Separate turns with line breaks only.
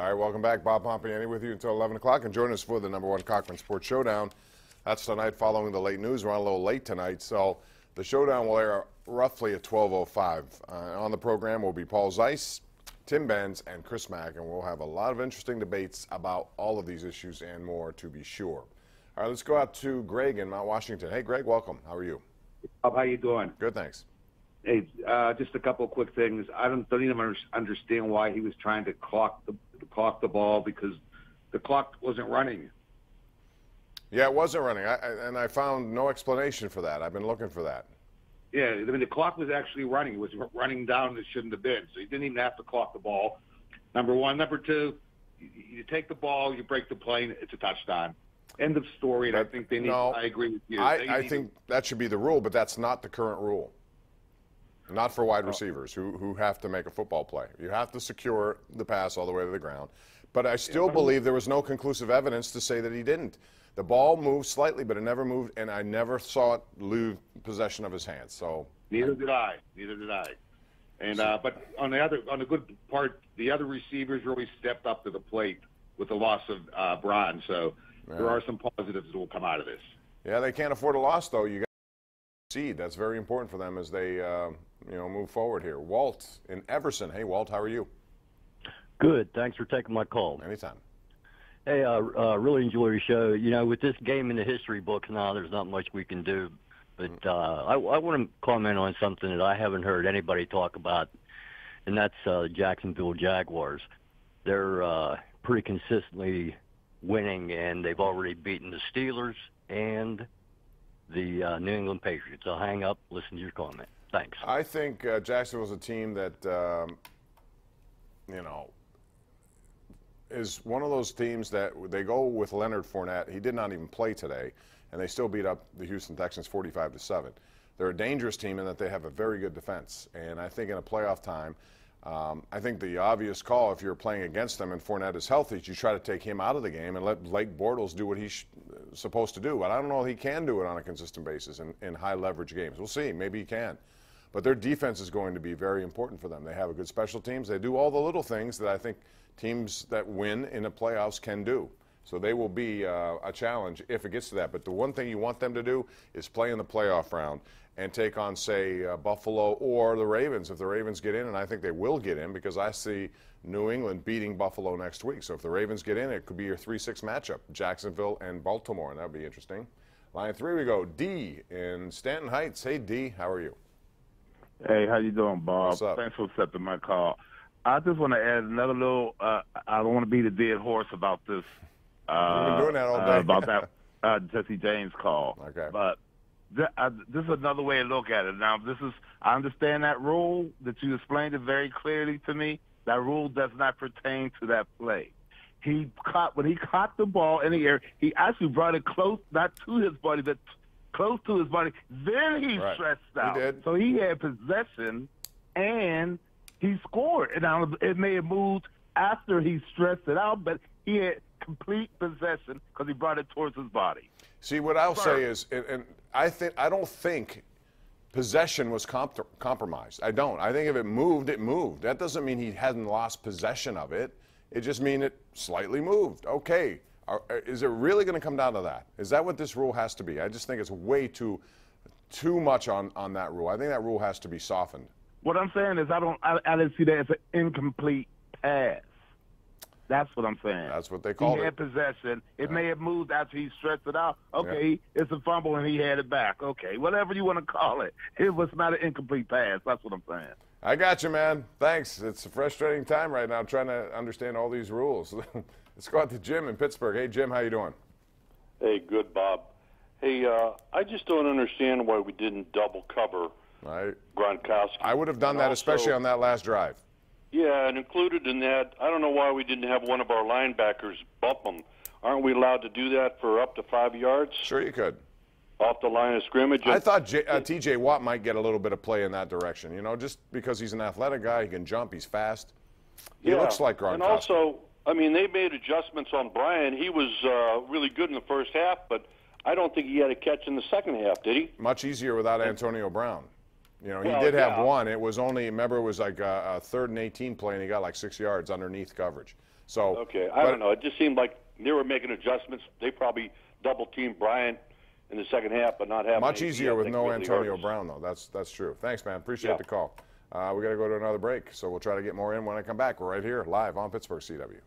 All right, welcome back. Bob Pompeani with you until 11 o'clock. And join us for the #1 Cochran Sports Showdown. That's tonight following the late news. We're on a little late tonight, so the showdown will air roughly at 12:05. On the program will be Paul Zeiss, Tim Benz, and Chris Mack, and we'll have a lot of interesting debates about all of these issues and more, to be sure. All right, let's go out to Greg in Mount Washington. Hey, Greg, welcome. How are you?
Bob, how you doing?
Good, thanks.
Hey, just a couple of quick things. I don't even understand why he was trying to clock the ball, because the clock wasn't running.
Yeah, it wasn't running, and I found no explanation for that. I've been looking for that.
Yeah, I mean, the clock was actually running. It was running down. It shouldn't have been. So you didn't even have to clock the ball. Number one. Number two, you take the ball, you break the play, it's a touchdown. End of story. And I think they need.
No,
I agree with you.
I think that should be the rule, but that's not the current rule. Not for wide receivers who have to make a football play. You have to secure the pass all the way to the ground. But I still believe there was no conclusive evidence to say that he didn't. The ball moved slightly, but it never moved, and I never saw it lose possession of his hands. So
neither did I. Neither did I. And but on the good part, the other receivers really stepped up to the plate with the loss of Braun. So there are some positives that will come out of this.
Yeah, they can't afford a loss, though. You got to seed. That's very important for them as they move forward here. Walt in Everson. Hey, Walt, how are you?
Good. Thanks for taking my call.
Anytime.
Hey, really enjoy your show. You know, with this game in the history books now, there's not much we can do. But I want to comment on something that I haven't heard anybody talk about, and that's Jacksonville Jaguars. They're pretty consistently winning, and they've already beaten the Steelers and the New England Patriots. I'll hang up, listen to your comment. Thanks.
I think Jacksonville's a team that, is one of those teams that they go with Leonard Fournette. He did not even play today, and they still beat up the Houston Texans 45-7. They're a dangerous team in that they have a very good defense, and I think in a playoff time, I think the obvious call, if you're playing against them and Fournette is healthy, is you try to take him out of the game and let Blake Bortles do what he's supposed to do. But I don't know if he can do it on a consistent basis in high-leverage games. We'll see. Maybe he can. But their defense is going to be very important for them. They have a good special teams. They do all the little things that I think teams that win in the playoffs can do. So they will be a challenge if it gets to that. But the one thing you want them to do is play in the playoff round and take on, say, Buffalo or the Ravens. If the Ravens get in, and I think they will get in, because I see New England beating Buffalo next week. So if the Ravens get in, it could be your 3-6 matchup, Jacksonville and Baltimore, and that would be interesting. Line 3 we go. D in Stanton Heights. Hey, D, how are you?
Hey, how you doing, Bob?
What's up?
Thanks for accepting my call. I just want to add another little, I don't want to beat a dead horse about this.
We've been doing that all day.
About that Jesse James call.
Okay.
But this is another way to look at it. Now, I understand that rule that you explained it very clearly to me. That rule does not pertain to that play. When he caught the ball in the air, he actually brought it close, not to his body, but close to his body. Then he stretched out.
He did.
So he had possession, and he scored. And now it may have moved after he stretched it out, but he had complete possession because he brought it towards his body.
See, what I'll say is, and I don't think possession was compromised. I don't. I think if it moved, it moved. That doesn't mean he hadn't lost possession of it. It just means it slightly moved. Okay. Is it really going to come down to that? Is that what this rule has to be? I just think it's way too much on that rule. I think that rule has to be softened.
What I'm saying is I didn't see that as an incomplete pass. That's what I'm saying.
That's what they called it.
He had possession. It may have moved after he stretched it out. Okay, it's a fumble and he had it back. Okay, whatever you want to call it. It was not an incomplete pass. That's what I'm saying.
I got you, man. Thanks. It's a frustrating time right now trying to understand all these rules. Let's go out to Jim in Pittsburgh. Hey, Jim, how you doing?
Hey, good, Bob. Hey, I just don't understand why we didn't double cover Gronkowski.
I would have done that, especially on that last drive.
Yeah, and included in that, I don't know why we didn't have one of our linebackers bump him. Aren't we allowed to do that for up to 5 yards?
Sure you could.
Off the line of scrimmage?
I thought T.J. Watt might get a little bit of play in that direction. You know, just because he's an athletic guy, he can jump, he's fast. He looks like Gronkowski.
And also, I mean, they made adjustments on Brian. He was really good in the first half, but I don't think he had a catch in the second half, did he?
Much easier without Antonio Brown. You know, he did have one. It was only, remember, it was like a 3rd and 18 play, and he got like 6 yards underneath coverage. So
okay, I don't know. It just seemed like they were making adjustments. They probably double-teamed Bryant in the second half, but not having
much
AD,
easier with no
really
Antonio
hurt us.
Brown, though. That's true. Thanks, man. Appreciate
Yeah.
the call. We got to go to another break, so we'll try to get more in when I come back. We're right here live on Pittsburgh CW.